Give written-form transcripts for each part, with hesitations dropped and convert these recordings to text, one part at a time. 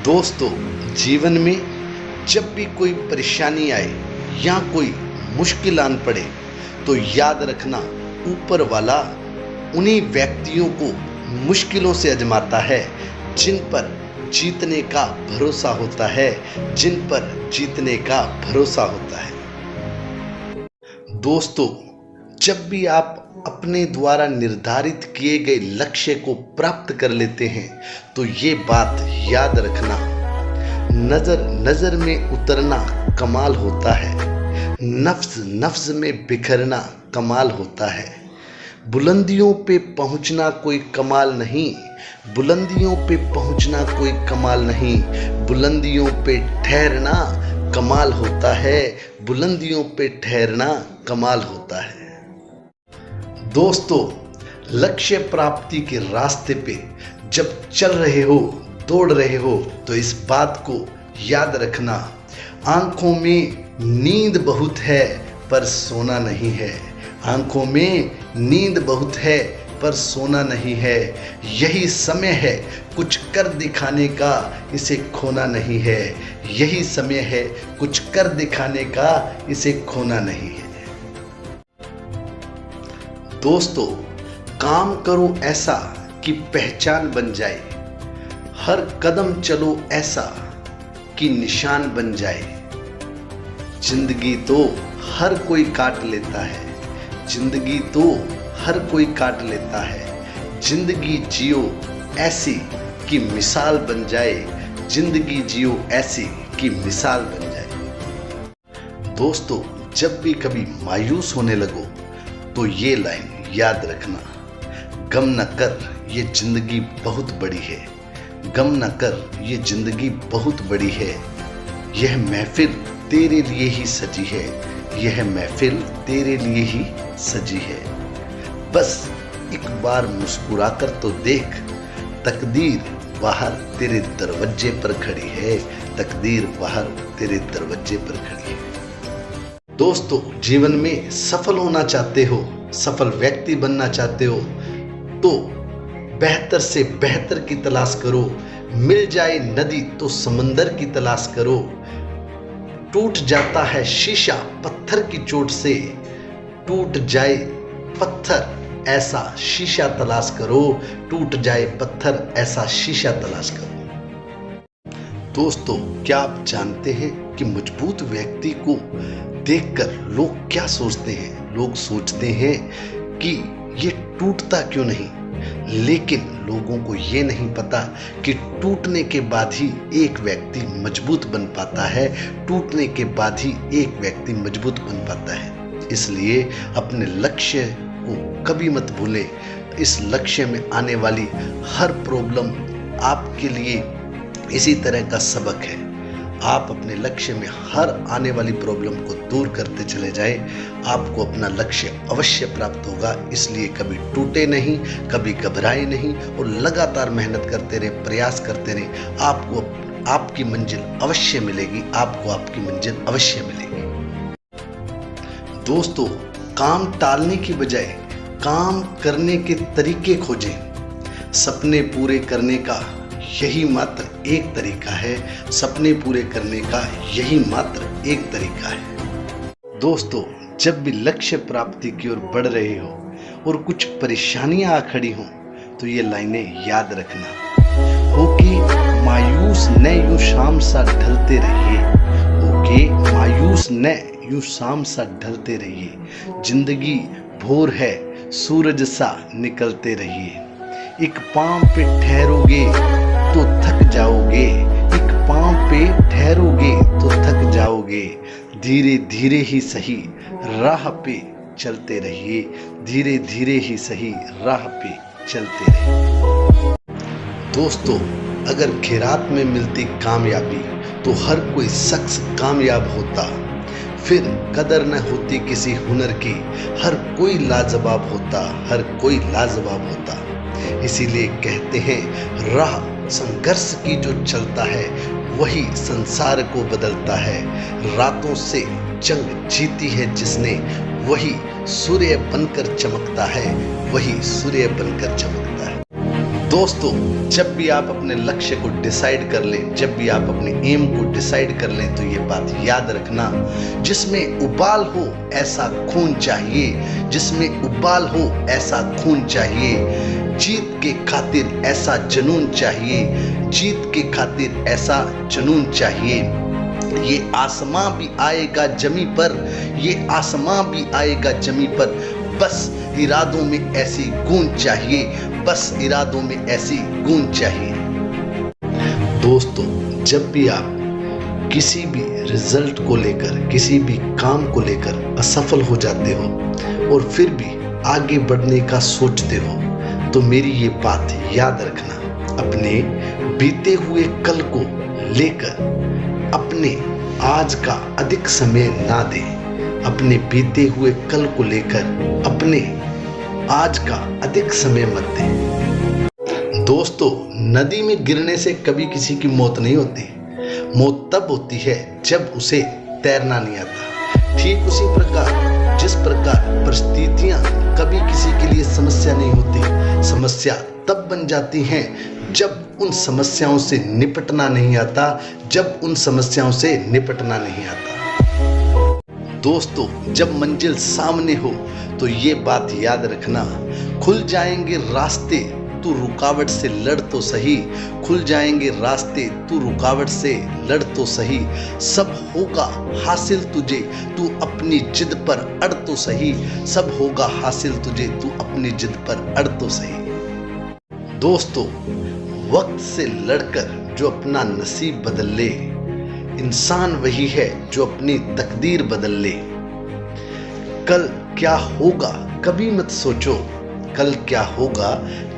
दोस्तों, जीवन में जब भी कोई परेशानी आए या कोई मुश्किल आन पड़े तो याद रखना, ऊपर वाला उन्हीं व्यक्तियों को मुश्किलों से आजमाता है जिन पर जीतने का भरोसा होता है, जिन पर जीतने का भरोसा होता है। दोस्तों, जब भी आप अपने द्वारा निर्धारित किए गए लक्ष्य को प्राप्त कर लेते हैं तो ये बात याद रखना, नजर नजर में उतरना कमाल होता है, नफ्स नफ्स में बिखरना कमाल होता है। बुलंदियों पे पहुंचना कोई कमाल नहीं, बुलंदियों पे पहुंचना कोई कमाल नहीं, बुलंदियों पे ठहरना कमाल होता है, बुलंदियों पे ठहरना कमाल होता है। दोस्तों, लक्ष्य प्राप्ति के रास्ते पे जब चल रहे हो, दौड़ रहे हो तो इस बात को याद रखना, आंखों में नींद बहुत है पर सोना नहीं है, आंखों में नींद बहुत है पर सोना नहीं है। यही समय है कुछ कर दिखाने का, इसे खोना नहीं है, यही समय है कुछ कर दिखाने का, इसे खोना नहीं है। दोस्तों, काम करो ऐसा कि पहचान बन जाए, हर कदम चलो ऐसा कि निशान बन जाए। जिंदगी तो हर कोई काट लेता है, जिंदगी तो हर कोई काट लेता है, जिंदगी जियो ऐसी कि मिसाल बन जाए, जिंदगी जियो ऐसी कि मिसाल बन जाए। दोस्तों, जब भी कभी मायूस होने लगो तो ये लाइन याद रखना, गम न कर ये जिंदगी बहुत बड़ी है, गम न कर ये जिंदगी बहुत बड़ी है, यह महफिल तेरे लिए ही सजी है, यह महफिल तेरे लिए ही सजी है। बस एक बार मुस्कुरा कर तो देख, तकदीर बाहर तेरे दरवाजे पर खड़ी है, तकदीर बाहर तेरे दरवाजे पर खड़ी है। दोस्तों, जीवन में सफल होना चाहते हो, सफल व्यक्ति बनना चाहते हो तो बेहतर से बेहतर की तलाश करो, मिल जाए नदी तो समंदर की तलाश करो। टूट जाता है शीशा पत्थर की चोट से, टूट जाए पत्थर ऐसा शीशा तलाश करो, टूट जाए पत्थर ऐसा शीशा तलाश करो। दोस्तों, क्या आप जानते हैं कि मजबूत व्यक्ति को देखकर लोग क्या सोचते हैं? लोग सोचते हैं कि ये टूटता क्यों नहीं, लेकिन लोगों को ये नहीं पता कि टूटने के बाद ही एक व्यक्ति मजबूत बन पाता है, टूटने के बाद ही एक व्यक्ति मजबूत बन पाता है। इसलिए अपने लक्ष्य को कभी मत भूलें। इस लक्ष्य में आने वाली हर प्रॉब्लम आपके लिए इसी तरह का सबक है। आप अपने लक्ष्य में हर आने वाली प्रॉब्लम को दूर करते चले जाएं, आपको अपना लक्ष्य अवश्य प्राप्त होगा। इसलिए कभी टूटे नहीं, कभी घबराए नहीं और लगातार मेहनत करते रहे, प्रयास करते रहे। आपको आपकी मंजिल अवश्य मिलेगी, आपको आपकी मंजिल अवश्य मिलेगी। दोस्तों, काम टालने की बजाय काम करने के तरीके खोजें। सपने पूरे करने का यही मात्र एक तरीका है, सपने पूरे करने का यही मात्र एक तरीका है। दोस्तों, जब भी लक्ष्य प्राप्ति की ओर बढ़ रहे हो और कुछ परेशानियां आ खड़ी हों तो ये लाइनें याद रखना, हो कि मायूस न यूं शाम सा ढलते रहिए, हो कि मायूस न यूं शाम सा ढलते रहिए, जिंदगी भोर है सूरज सा निकलते रहिए। एक पांव पे ठहरोगे तो थक जाओगे, एक पांव पे ठहरोगे तो थक जाओगे, धीरे धीरे ही सही राह पे चलते रहिए, धीरे धीरे ही सही राह पे चलते रहिए। दोस्तों, अगर खैरात में मिलती कामयाबी तो हर कोई शख्स कामयाब होता, फिर कदर न होती किसी हुनर की, हर कोई लाजवाब होता, हर कोई लाजवाब होता। इसीलिए कहते हैं, राह संघर्ष की जो चलता है वही संसार को बदलता है। रातों से जंग जीती है जिसने, वही सूर्य बनकर चमकता है, वही सूर्य बनकर चमकता है। दोस्तों, जब भी आप अपने लक्ष्य को डिसाइड कर लें, जब भी आप अपने एम को डिसाइड कर लें, तो ये बात याद रखना, जिसमें उबाल हो ऐसा खून चाहिए, जिसमें उबाल हो ऐसा खून चाहिए। जीत के खातिर ऐसा जुनून चाहिए, जीत के खातिर ऐसा जुनून चाहिए। ये आसमां भी आएगा जमी पर, ये आसमां भी आएगा जमी पर, बस इरादों में ऐसी गूंज चाहिए, बस इरादों में ऐसी गूंज चाहिए। दोस्तों, जब भी आप किसी भी रिजल्ट को लेकर, किसी भी काम को लेकर असफल हो जाते हो और फिर भी आगे बढ़ने का सोचते हो, तो मेरी ये बात याद रखना, अपने बीते हुए कल को लेकर अपने आज का अधिक समय ना दें। अपने बीते हुए कल को लेकर अपने आज का अधिक समय मत दें। दोस्तों, नदी में गिरने से कभी किसी की मौत नहीं होती। मौत तब होती है जब उसे तैरना नहीं आता। ठीक उसी प्रकार जिस प्रकार परिस्थितियां कभी किसी के लिए समस्या नहीं होती, समस्या तब बन जाती हैं जब उन समस्याओं से निपटना नहीं आता, जब उन समस्याओं से निपटना नहीं आता। दोस्तों, जब मंजिल सामने हो तो ये बात याद रखना, खुल जाएंगे रास्ते, तू रुकावट से लड़ तो सही, खुल जाएंगे रास्ते, तू रुकावट से लड़ तो सही। सब होगा हासिल तुझे, तू अपनी जिद पर अड़ तो सही, सब होगा हासिल तुझे, तू अपनी जिद पर अड़ तो सही। दोस्तों, वक्त से लड़कर जो अपना नसीब बदल ले, इंसान वही है जो अपनी तकदीर बदल ले। कल क्या होगा कभी मत सोचो, कल क्या होगा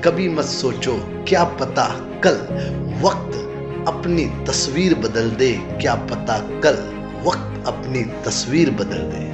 कभी मत सोचो, क्या पता कल वक्त अपनी तस्वीर बदल दे, क्या पता कल वक्त अपनी तस्वीर बदल दे।